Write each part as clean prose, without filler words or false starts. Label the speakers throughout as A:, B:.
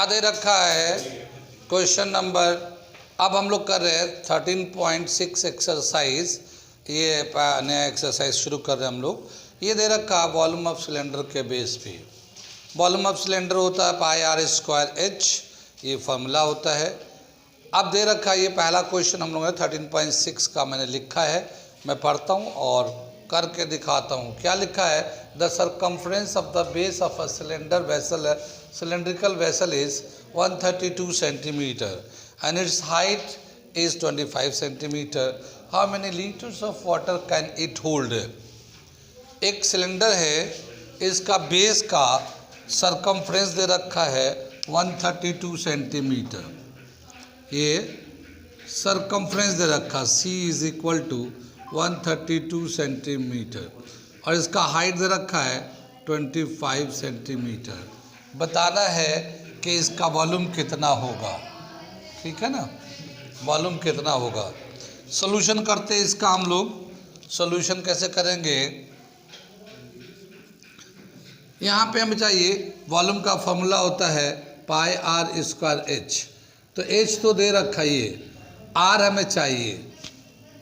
A: क्या दे रखा है क्वेश्चन नंबर। अब हम लोग कर रहे हैं 13.6 एक्सरसाइज। ये नया एक्सरसाइज शुरू कर रहे हैं हम लोग। ये दे रखा है वॉल्यूम ऑफ सिलेंडर के बेस पे। वॉल्यूम ऑफ सिलेंडर होता है पाई आर स्क्वायर एच, ये फार्मूला होता है। अब दे रखा है ये पहला क्वेश्चन हम लोगों ने 13.6 का मैंने लिखा है, मैं पढ़ता हूँ और करके दिखाता हूँ। क्या लिखा है, the circumference of the base of a cylinder vessel cylindrical vessel is 132 centimeter and its height is 25 centimeter. How many liters of water can it hold? एक सिलेंडर है, इसका बेस का सरकमफ्रेंस दे रखा है 132 सेंटीमीटर। ये सरकमफ्रेंस दे रखा C is equal to 132 centimetre और इसका हाइट दे रखा है 25 सेंटीमीटर। बताना है कि इसका वॉल्यूम कितना होगा, ठीक है ना, वॉल्यूम कितना होगा। सॉल्यूशन करते हैं इसका हम लोग। सॉल्यूशन कैसे करेंगे, यहाँ पे हमें चाहिए वॉल्यूम का फॉर्मूला होता है पाई आर स्क्वायर एच। तो एच तो दे रखा है, ये आर हमें चाहिए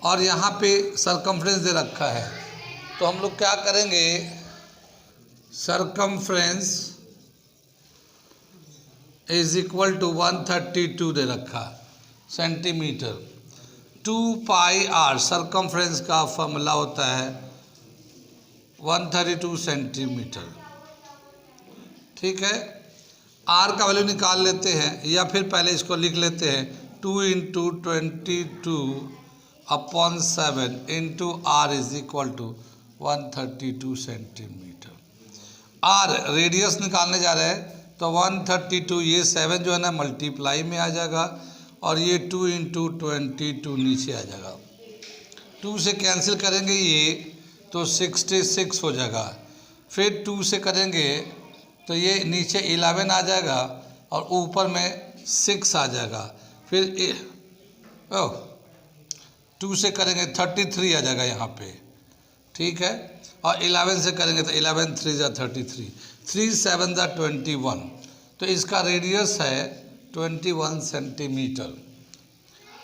A: और यहाँ पे सरकमफ्रेंस दे रखा है। तो हम लोग क्या करेंगे, सरकमफ्रेंस इज इक्वल टू 132 दे रखा सेंटीमीटर। 2 पाई आर सरकमफ्रेंस का फॉर्मूला होता है 132 सेंटीमीटर, ठीक है। आर का वैल्यू निकाल लेते हैं या फिर पहले इसको लिख लेते हैं 2 into 22/7 into R is equal to 132 centimetre. R radius निकालने जा रहे हैं तो 132, ये 7 जो है ना मल्टीप्लाई में आ जाएगा और ये 2 इंटू 22 नीचे आ जाएगा। 2 से कैंसिल करेंगे ये तो 66 हो जाएगा। फिर 2 से करेंगे तो ये नीचे 11 आ जाएगा और ऊपर में 6 आ जाएगा। फिर 2 से करेंगे 33 आ जाएगा यहाँ पे, ठीक है। और 11 से करेंगे तो 11 3 जा 33, 3 7 जा 21। तो इसका रेडियस है 21 सेंटीमीटर।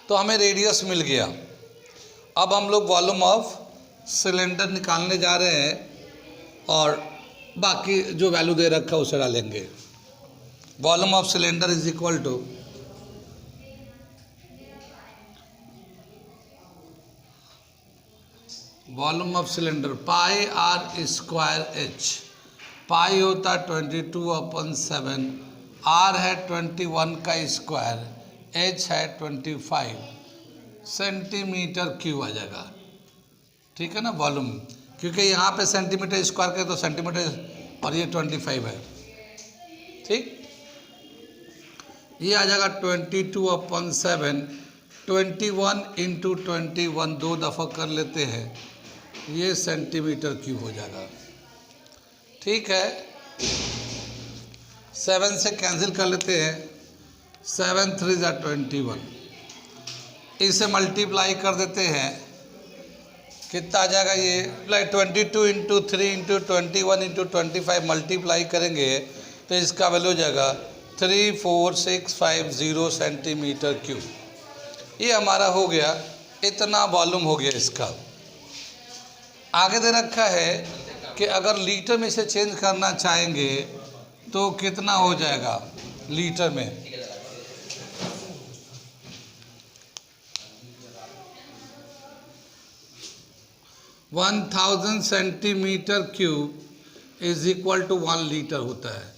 A: तो हमें रेडियस मिल गया। अब हम लोग वॉल्यूम ऑफ सिलेंडर निकालने जा रहे हैं और बाकी जो वैल्यू दे रखा है उसे डालेंगे। Volume of cylinder is equal to volume of cylinder pi R square H. Pi होता है 22/7, आर है 21 का स्क्वायर, एच है 25 सेंटीमीटर क्यूब आ जाएगा, ठीक है ना वॉल्यूम। क्योंकि यहाँ पे सेंटीमीटर स्क्वायर के तो सेंटीमीटर और ये 25 है, ठीक। ये आ जाएगा 22/7, 21 इंटू 21 दो दफ़ा कर लेते हैं, ये सेंटीमीटर क्यूब हो जाएगा, ठीक है। 7 से कैंसिल कर लेते हैं, 7 3 जा 21। इसे मल्टीप्लाई कर देते हैं, कितना आ जाएगा ये 22 इंटू 3 इंटू 21 इंटू 25 मल्टीप्लाई करेंगे तो इसका वैल्यू हो जाएगा 34650 सेंटीमीटर क्यूब। ये हमारा हो गया, इतना वॉल्यूम हो गया इसका। आगे दे रखा है कि अगर लीटर में इसे चेंज करना चाहेंगे तो कितना हो जाएगा लीटर में। One 1000 centimetre cube is equal to 1 litre होता है,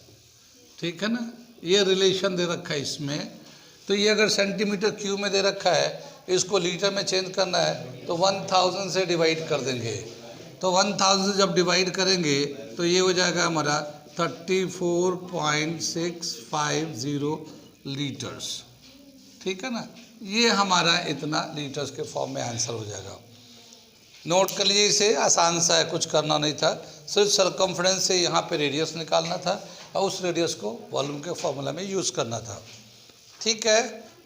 A: ठीक है ना। ये रिलेशन दे रखा है इसमें। तो ये अगर सेंटीमीटर क्यूब में दे रखा है, इसको लीटर में चेंज करना है तो 1000 से डिवाइड कर देंगे। तो 1000 से जब डिवाइड करेंगे तो ये हो जाएगा हमारा 34.650 लीटर्स, ठीक है ना। ये हमारा इतना लीटर्स के फॉर्म में आंसर हो जाएगा। नोट कर लीजिए, इसे आसान सा है, कुछ करना नहीं था, सिर्फ सरकमफ्रेंस से यहाँ पे रेडियस निकालना था और उस रेडियस को वॉल्यूम के फॉर्मूला में यूज़ करना था, ठीक है।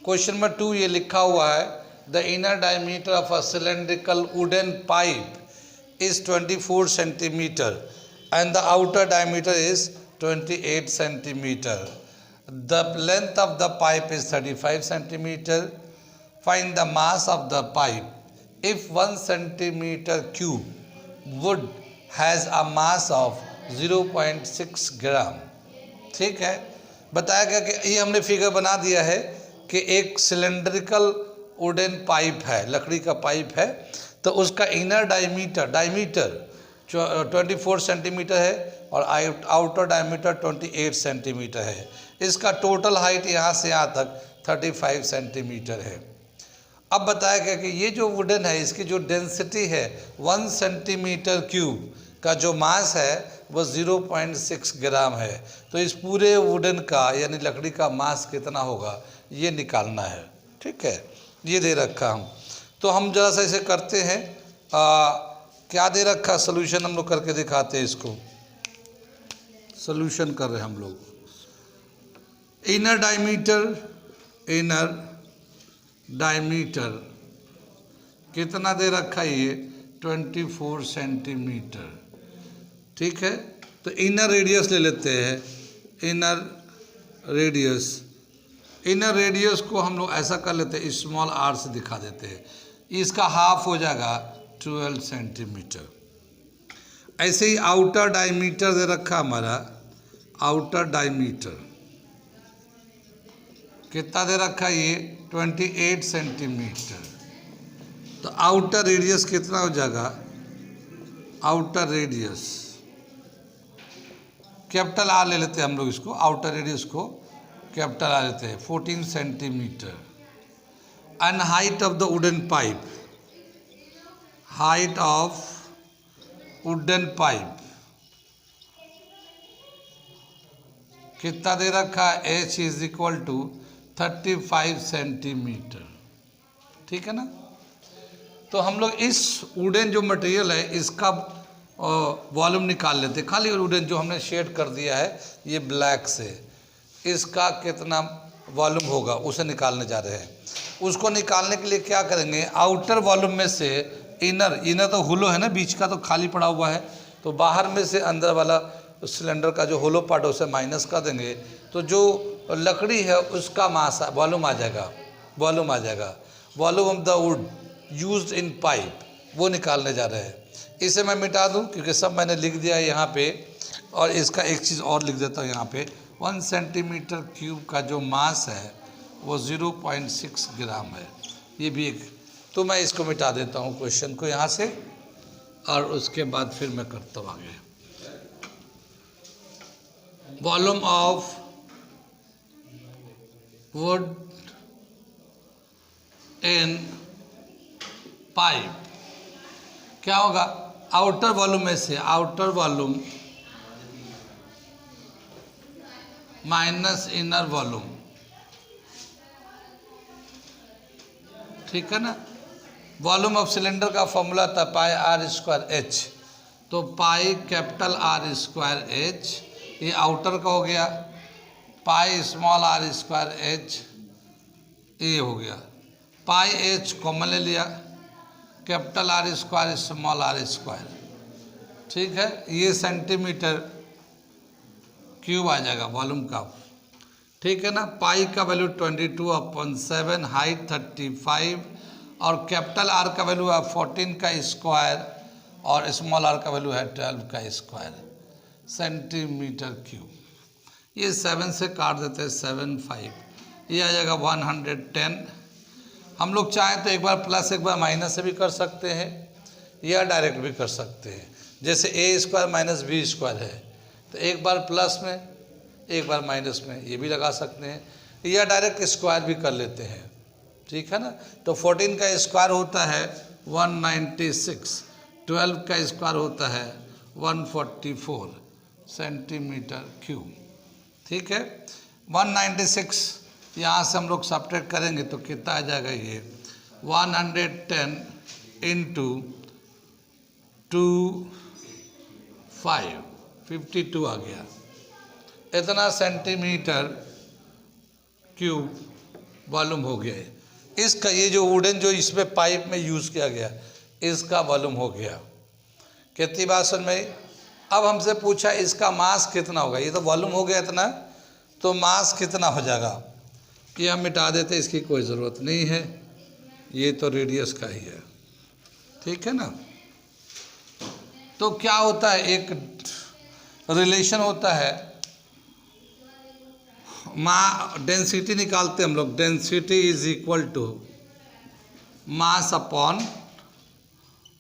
A: क्वेश्चन नंबर 2 ये लिखा हुआ है, the inner diameter of a cylindrical wooden pipe is 24 centimeter and the outer diameter is 28 centimeter. The length of the pipe is 35 centimeter. Find the mass of the pipe. If 1 centimeter cube wood has a mass of 0.6 ग्राम। ठीक है, बताया गया कि ये हमने figure बना दिया है कि एक सिलेंड्रिकल वुडन पाइप है, लकड़ी का पाइप है, तो उसका इनर डायमीटर 24 सेंटीमीटर है और आउटर डायमीटर 28 सेंटीमीटर है। इसका टोटल हाइट यहाँ से यहाँ तक 35 सेंटीमीटर है। अब बताया गया कि ये जो वुडन है इसकी जो डेंसिटी है 1 सेंटीमीटर क्यूब का जो मास है वो 0.6 ग्राम है। तो इस पूरे वुडन का यानी लकड़ी का मास कितना होगा ये निकालना है। ठीक है, ये दे रखा हम, तो हम जरा सा इसे करते हैं। क्या दे रखा सोल्यूशन हम लोग करके दिखाते हैं। इसको सोल्यूशन कर रहे हैं हम लोग। इनर डायमीटर कितना दे रखा है ये 24 सेंटीमीटर। ठीक है, तो इनर रेडियस ले लेते हैं। इनर रेडियस को हम लोग ऐसा कर लेते हैं, स्मॉल आर से दिखा देते हैं। इसका हाफ हो जाएगा 12 सेंटीमीटर। ऐसे ही आउटर डायमीटर दे रखा हमारा। आउटर डायमीटर कितना दे रखा ये 28 सेंटीमीटर। तो आउटर रेडियस कितना हो जाएगा, आउटर रेडियस कैपिटल आर ले लेते हैं हम लोग इसको, आउटर रेडियस को कैपिटल आर लेते हैं 14 centimetre. And height of the wooden pipe, height of wooden pipe कितना दे रखा है, h is equal to 35 centimetre. ठीक है ना। तो हम लोग इस वुडन जो मटेरियल है इसका वॉल्यूम निकाल लेते हैं। खाली वुडन जो हमने शेड कर दिया है ये ब्लैक से, इसका कितना वॉल्यूम होगा उसे निकालने जा रहे हैं। उसको निकालने के लिए क्या करेंगे, आउटर वॉल्यूम में से इनर तो होलो है ना, बीच का तो खाली पड़ा हुआ है, तो बाहर में से अंदर वाला सिलेंडर का जो होलो पार्ट है उसे माइनस कर देंगे, तो जो लकड़ी है उसका मास वॉल्यूम आ जाएगा। Volume of the wood used in pipe वो निकालने जा रहे हैं। इसे मैं मिटा दूं क्योंकि सब मैंने लिख दिया है यहाँ पे, और इसका एक चीज़ और लिख देता हूँ यहाँ पे। 1 सेंटीमीटर क्यूब का जो मास है वो 0.6 ग्राम है। ये भी एक, तो मैं इसको मिटा देता हूँ क्वेश्चन को यहाँ से, और उसके बाद फिर मैं करता हूँ आगे। Volume of wood in pipe क्या होगा, आउटर वॉल्यूम में से outer volume minus inner volume. ठीक है ना। वॉल्यूम ऑफ सिलेंडर का फॉर्मूला था पाई आर स्क्वायर एच, तो pi capital R square H, ये आउटर का हो गया, pi small R square H ये हो गया, पाई एच कॉमन ले लिया, capital R square small R square. ठीक है, ये सेंटीमीटर क्यूब आ जाएगा वॉल्यूम का। ठीक है ना। पाई का वैल्यू 22/7, हाइट 35, और कैपिटल आर का वैल्यू है 14 का स्क्वायर, और स्मॉल आर का वैल्यू है 12 का स्क्वायर सेंटीमीटर क्यूब। ये 7 से काट देते हैं, 7 5, ये आ जाएगा 110। हम लोग चाहें तो एक बार प्लस एक बार माइनस से भी कर सकते हैं, या डायरेक्ट भी कर सकते हैं। जैसे a square minus B square है, तो एक बार प्लस में एक बार माइनस में, ये भी लगा सकते हैं, या डायरेक्ट स्क्वायर भी कर लेते हैं। ठीक है ना। तो 14 का स्क्वायर होता है 196, 12 का स्क्वायर होता है 144 सेंटीमीटर क्यूब। ठीक है। 196 यहाँ से हम लोग सब्ट्रैक्ट करेंगे तो कितना आ जाएगा, ये 110 इंटू 2 5 52 आ गया। इतना सेंटीमीटर क्यूब वॉल्यूम हो गया है इसका। ये जो वुडन जो इसमें पाइप में यूज़ किया गया इसका वॉल्यूम हो गया। कितनी बात समझ में आई। अब हमसे पूछा इसका मास कितना होगा, ये तो वॉल्यूम हो गया इतना, तो मास कितना हो जाएगा, ये हम मिटा देते, इसकी कोई ज़रूरत नहीं है, ये तो रेडियस का ही है, ठीक है ना। तो क्या होता है, एक रिलेशन होता है, डेंसिटी निकालते हम लोग, density is equal to mass upon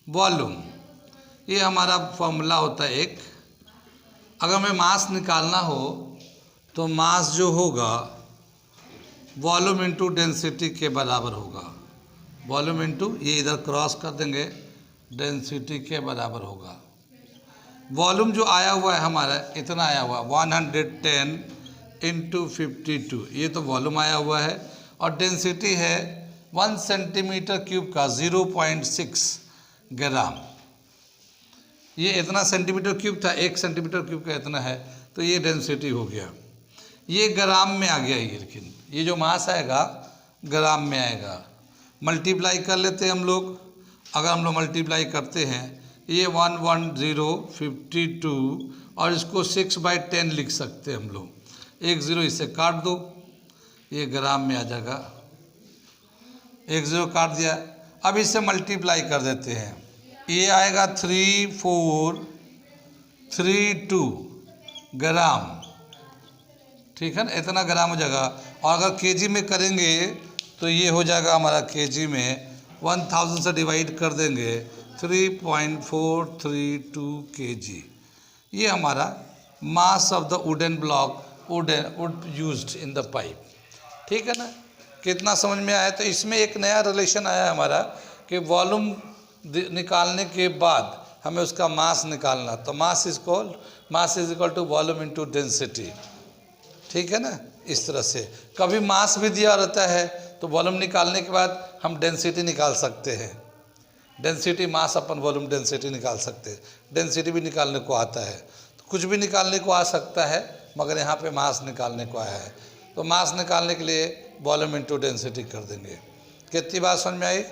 A: volume, ये हमारा फॉर्मूला होता है एक। अगर हमें मास निकालना हो तो मास जो होगा वॉल्यूम इंटू डेंसिटी के बराबर होगा, वॉल्यूम इंटू, ये इधर क्रॉस कर देंगे, डेंसिटी के बराबर होगा। वॉल्यूम जो आया हुआ है हमारा, इतना आया हुआ 110 इंटू 52, ये तो वॉल्यूम आया हुआ है, और डेंसिटी है 1 सेंटीमीटर क्यूब का 0.6 ग्राम। ये इतना सेंटीमीटर क्यूब था, 1 सेंटीमीटर क्यूब का इतना है, तो ये डेंसिटी हो गया, ये ग्राम में आ गया ये। लेकिन ये जो मास आएगा ग्राम में आएगा। मल्टीप्लाई कर लेते हैं हम लोग, अगर हम लोग मल्टीप्लाई करते हैं, ये 11052 और इसको 6/10 लिख सकते हैं हम लोग, 1 0 इससे काट दो, ये ग्राम में आ जाएगा, 1 0 काट दिया। अब इससे मल्टीप्लाई कर देते हैं, ये आएगा 3432 ग्राम, ठीक है ना, इतना ग्राम हो जाएगा। और अगर केजी में करेंगे तो ये हो जाएगा हमारा केजी में 1000 से डिवाइड कर देंगे 3.432 केजी। ये हमारा mass of the wooden block, would used in the pipe, ठीक है ना। कितना समझ में आया। तो इसमें एक नया रिलेशन आया हमारा कि वॉल्यूम निकालने के बाद हमें उसका मास निकालना, तो mass is equal to volume into density, ठीक है ना। इस तरह से कभी मास भी दिया रहता है तो वॉल्यूम निकालने के बाद हम डेंसिटी निकाल सकते हैं, density mass upon volume density निकाल सकते हैं। डेंसिटी भी निकालने को आता है, तो कुछ भी निकालने को आ सकता है, मगर यहाँ पे मास निकालने को आया है, तो मास निकालने के लिए वॉल्यूम इनटू डेंसिटी कर देंगे। कितनी बात समझ में आई,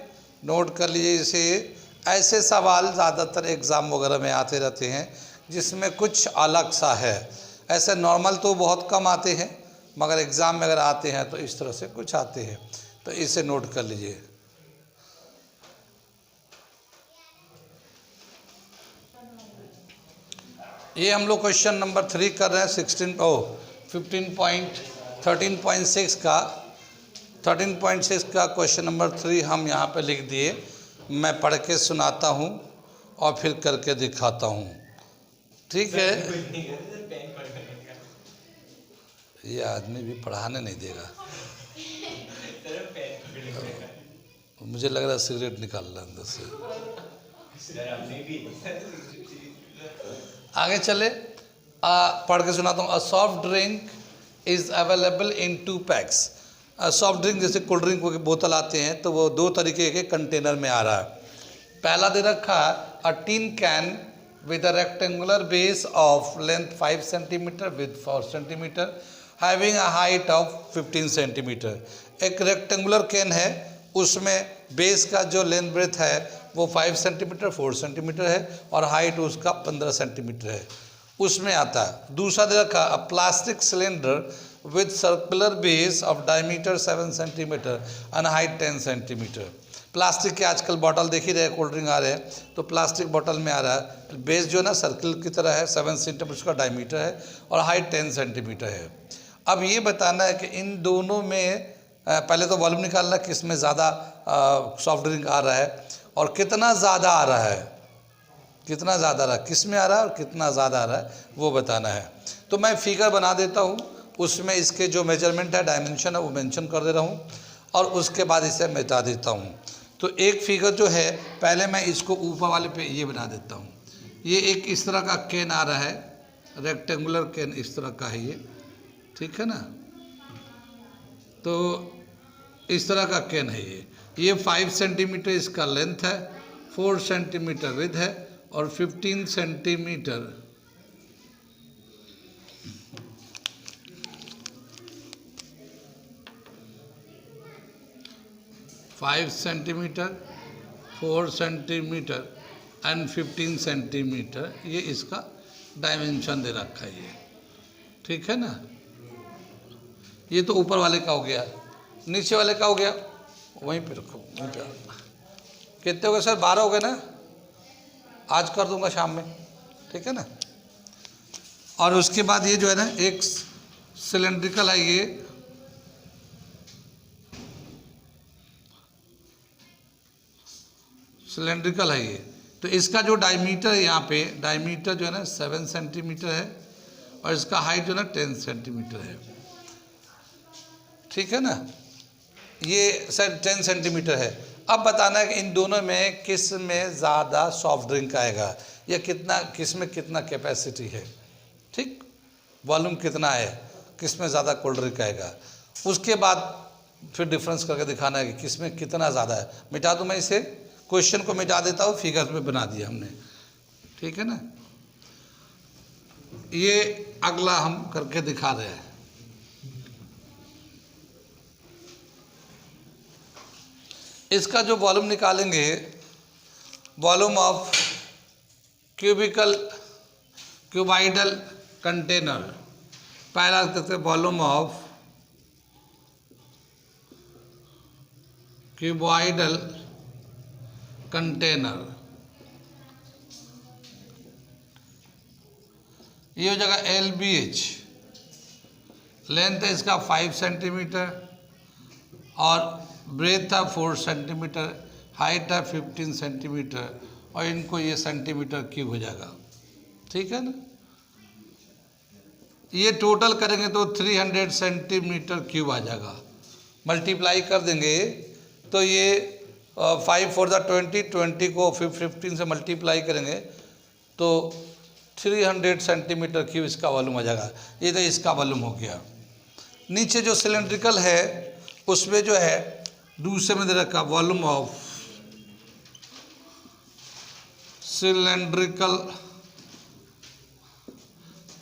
A: नोट कर लीजिए इसे। ऐसे सवाल ज़्यादातर एग्ज़ाम वगैरह में आते रहते हैं जिसमें कुछ अलग सा है, ऐसे नॉर्मल तो बहुत कम आते हैं, मगर एग्ज़ाम में अगर आते हैं तो इस तरह से कुछ आते हैं, तो इसे नोट कर लीजिए। ये हम लोग क्वेश्चन नंबर 3 कर रहे हैं 13.6 का क्वेश्चन नंबर 3 हम यहाँ पे लिख दिए। मैं पढ़ के सुनाता हूँ और फिर करके दिखाता हूँ, ठीक है। ये आदमी भी पढ़ाने नहीं देगा, मुझे लग रहा है सिगरेट निकाल रहा है अंदर से। आगे चले, पढ़ के सुनाता हूँ। A soft drink is available in 2 PACS. Soft drink जैसे कोल्ड ड्रिंक की बोतल आते हैं तो वो 2 तरीके के कंटेनर में आ रहा है। पहला दे रखा a tin can with a rectangular base of length 5 centimeter with 4 centimeter having a height of 15 centimeter। एक रेक्टेंगुलर कैन है, उसमें बेस का जो लेंथ ब्रेथ है वो 5 सेंटीमीटर 4 सेंटीमीटर है और हाइट उसका 15 सेंटीमीटर है, उसमें आता है। दूसरा दे रखा अ plastic cylinder with circular base of diameter 7 centimetre and height 10 centimetre. Plastic के आजकल बॉटल देख ही रहे, कोल्ड ड्रिंक आ रहे हैं, तो प्लास्टिक बॉटल में आ रहा है, बेस जो है ना सर्कल की तरह है, 7 सेंटीमीटर उसका डायमीटर है और हाइट 10 सेंटीमीटर है। अब ये बताना है कि इन दोनों में पहले तो वॉल्यूम निकालना किस में ज़्यादा सॉफ्ट ड्रिंक आ रहा है और कितना ज़्यादा आ रहा है, कितना ज़्यादा आ रहा है, किस में आ रहा है और कितना ज़्यादा आ रहा है वो बताना है। तो मैं फिगर बना देता हूँ, उसमें इसके जो मेजरमेंट है, डायमेंशन है वो मेंशन कर दे रहा हूँ और उसके बाद इसे मिटा देता हूँ। तो एक फिगर जो है, पहले मैं इसको ऊपर वाले पे ये बना देता हूँ। ये एक इस तरह का कैन आ रहा है, रेक्टेंगुलर कैन इस तरह का है ये, ठीक है ना। तो इस तरह का कैन है ये 5 सेंटीमीटर इसका लेंथ है, 4 सेंटीमीटर विड्थ है और 15 centimetre 5 centimetre 4 centimetre and 15 centimetre ये इसका डायमेंशन दे रखा है ये, ठीक है ना। ये तो ऊपर वाले का हो गया, नीचे वाले का हो गया, वहीं पे रखो, वहीं पे। कितने हो गए सर? 12 हो गए ना? आज कर दूंगा शाम में, ठीक है ना। और उसके बाद ये जो है ना एक सिलेंड्रिकल है, ये सिलेंड्रिकल है ये, तो इसका जो डायमीटर है यहाँ पे, डायमीटर जो है ना 7 सेंटीमीटर है और इसका हाइट जो है ना 10 सेंटीमीटर है, ठीक है ना। ये सर 10 सेंटीमीटर है। अब बताना है कि इन दोनों में किस में ज़्यादा सॉफ्ट ड्रिंक आएगा या कितना, किस में कितना कैपेसिटी है, ठीक, वॉल्यूम कितना है, किस में ज़्यादा कोल्ड ड्रिंक आएगा। उसके बाद फिर डिफरेंस करके दिखाना है कि किस में कितना ज़्यादा है। मिटा दूँ मैं इसे, क्वेश्चन को मिटा देता हूँ, फिगर में बना दिया हमने, ठीक है ना। ये अगला हम करके दिखा रहे हैं। इसका जो वॉल्यूम निकालेंगे, वॉल्यूम ऑफ क्यूबाइडल कंटेनर, पहला कहते हैं वॉल्यूम ऑफ क्यूबॉइडल कंटेनर, ये हो जाएगा LBH। लेंथ है इसका 5 सेंटीमीटर और ब्रेथ है 4 सेंटीमीटर, हाइट है 15 सेंटीमीटर और इनको ये सेंटीमीटर क्यूब हो जाएगा, ठीक है ना। ये टोटल करेंगे तो 300 सेंटीमीटर क्यूब आ जाएगा। मल्टीप्लाई कर देंगे तो ये 5 4 20, 20 को 15 से मल्टीप्लाई करेंगे तो 300 सेंटीमीटर क्यूब इसका वॉल्यूम आ जाएगा। ये तो इसका वॉल्यूम हो गया। नीचे जो सिलेंड्रिकल है उसमें जो है दूसरे में दे रखा volume of cylindrical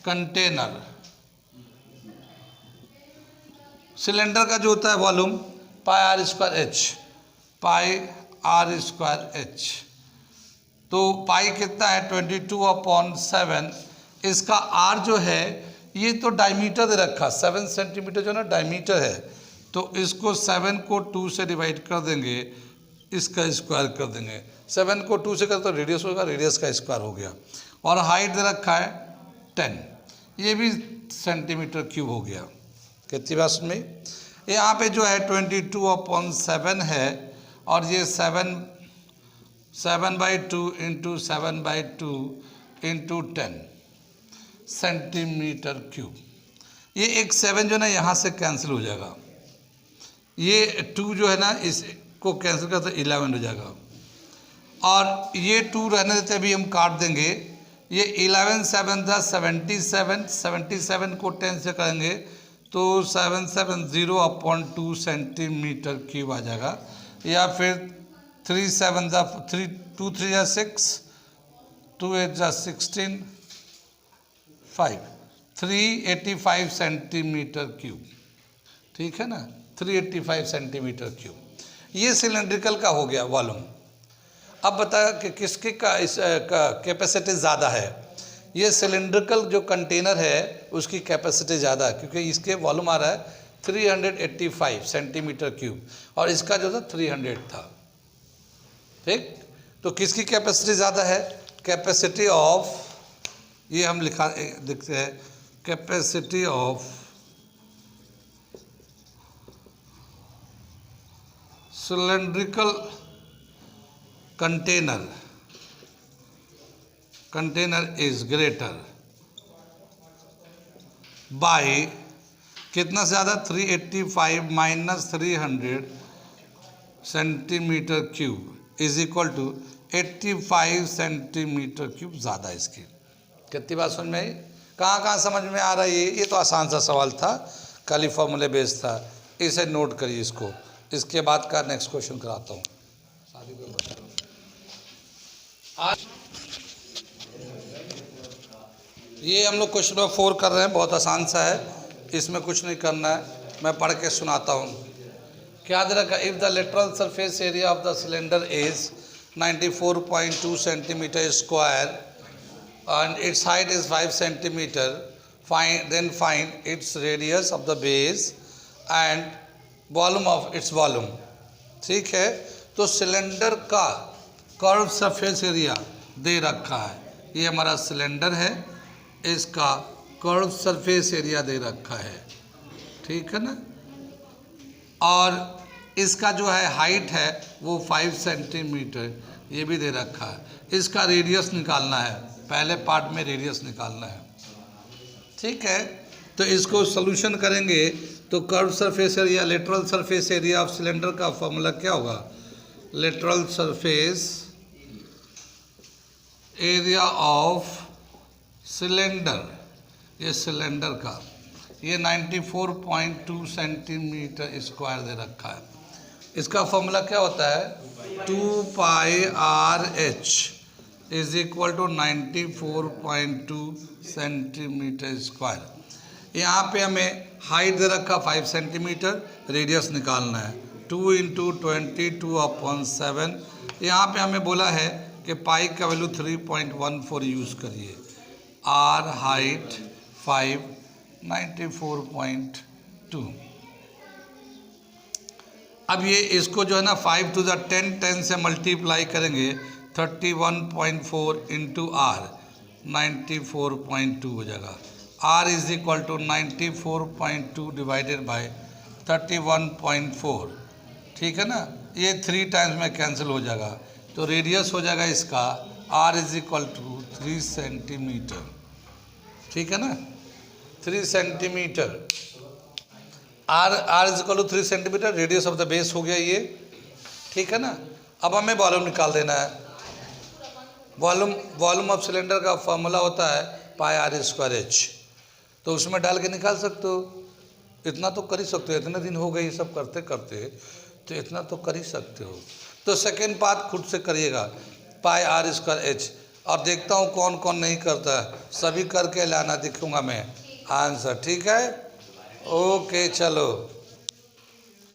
A: container. Cylinder का जो होता है वॉल्यूम πr²h, πr²h, तो पाई कितना है 22/7। इसका r जो है ये तो डायमीटर दे रखा, 7 सेंटीमीटर जो ना डायमीटर है, तो इसको 7 को 2 से डिवाइड कर देंगे, इसका स्क्वायर कर देंगे। 7 को 2 से कर तो रेडियस होगा, रेडियस का स्क्वायर हो गया। और हाइट दे रखा है 10, ये भी सेंटीमीटर क्यूब हो गया। कितनी बात सुन में? यहाँ पे जो है 22/7 है और ये 7/2 इंटू 7/2 इंटू 10 सेंटीमीटर क्यूब। ये एक 7 जो है ना यहाँ से कैंसिल हो जाएगा, ये 2 जो है ना इसको कैंसिल करते 11 हो जाएगा और ये 2 रहने देते अभी हम काट देंगे। ये 11 7 था 77, 77 को 10 से करेंगे तो 770/2 सेंटीमीटर क्यूब आ जाएगा। या फिर 3 7 था 3 2 3 या 6, 2 8 जा 16, 5 385 सेंटीमीटर क्यूब, ठीक है ना, 385 सेंटीमीटर क्यूब। ये सिलेंड्रिकल का हो गया वॉल्यूम। अब बता कि किसके का इस कैपेसिटी ज़्यादा है। ये सिलेंड्रिकल जो कंटेनर है उसकी कैपेसिटी ज़्यादा है क्योंकि इसके वॉल्यूम आ रहा है 385 सेंटीमीटर क्यूब और इसका जो था 300 था, ठीक। तो किसकी कैपेसिटी ज़्यादा है? कैपेसिटी ऑफ, ये हम लिखते हैं capacity of cylindrical container is greater by कितना से ज़्यादा 385 minus 300 centimetre cube is equal to 85 centimetre cube ज़्यादा इसकी। कितनी बात समझ में आई? कहाँ कहाँ समझ में आ रहा है? ये तो आसान सा सवाल था, खाली फॉर्मूले बेस्ड था, इसे नोट करिए इसको। इसके बाद का नेक्स्ट क्वेश्चन कराता हूँ। आज ये हम लोग क्वेश्चन नंबर 4 कर रहे हैं, बहुत आसान सा है, इसमें कुछ नहीं करना है, मैं पढ़ के सुनाता हूँ। क्या दे रखा? If the lateral surface area of the cylinder is 94.2 centimetre square and its height is 5 centimeter, then find its radius of the base and volume of its volume. ठीक है, तो सिलेंडर का कर्व सरफेस एरिया दे रखा है, ये हमारा cylinder है, इसका कर्व सरफेस एरिया दे रखा है, ठीक है ना। और इसका जो है हाइट है वो 5 सेंटीमीटर, ये भी दे रखा है। इसका रेडियस निकालना है, पहले पार्ट में रेडियस निकालना है, ठीक है। तो इसको सॉल्यूशन करेंगे तो curve surface area, lateral surface area of cylinder का फॉर्मूला क्या होगा? Lateral surface area of cylinder, ये सिलेंडर का ये 94.2 सेंटीमीटर स्क्वायर दे रखा है। इसका फॉर्मूला क्या होता है? 2 pi R H is equal to 94.2 centimetre square. यहाँ पे हमें हाइट दे रखा 5 सेंटीमीटर, रेडियस निकालना है 2 इंटू 22/7। यहाँ पे हमें बोला है कि पाई का वैल्यू 3.14 यूज़ करिए। R height 5, 94.2। अब ये इसको जो है ना 5 to the 10 से मल्टीप्लाई करेंगे 31.4 इंटू आर 94.2 हो जाएगा। R is equal to 94.2 divided by 31.4, ठीक है ना। ये 3 टाइम्स में कैंसिल हो जाएगा, तो रेडियस हो जाएगा इसका R is equal to 3 centimetre, ठीक है ना, 3 centimetre. R is equal to 3 centimetre, radius of the base हो गया ये, ठीक है ना। अब हमें वॉल्यूम निकाल देना है। वॉल्यूम ऑफ सिलेंडर का फॉर्मूला होता है पाई आर स्क्वायर एच, तो उसमें डाल के निकाल सकते हो। इतना तो कर ही सकते हो, इतने दिन हो गए ये सब करते करते, तो इतना तो कर ही सकते हो। तो सेकेंड पार्ट खुद से करिएगा, पाई आर स्क्वायर एच, और देखता हूँ कौन कौन नहीं करता है, सभी करके लाना दिखूंगा मैं आंसर, ठीक है। ओके चलो।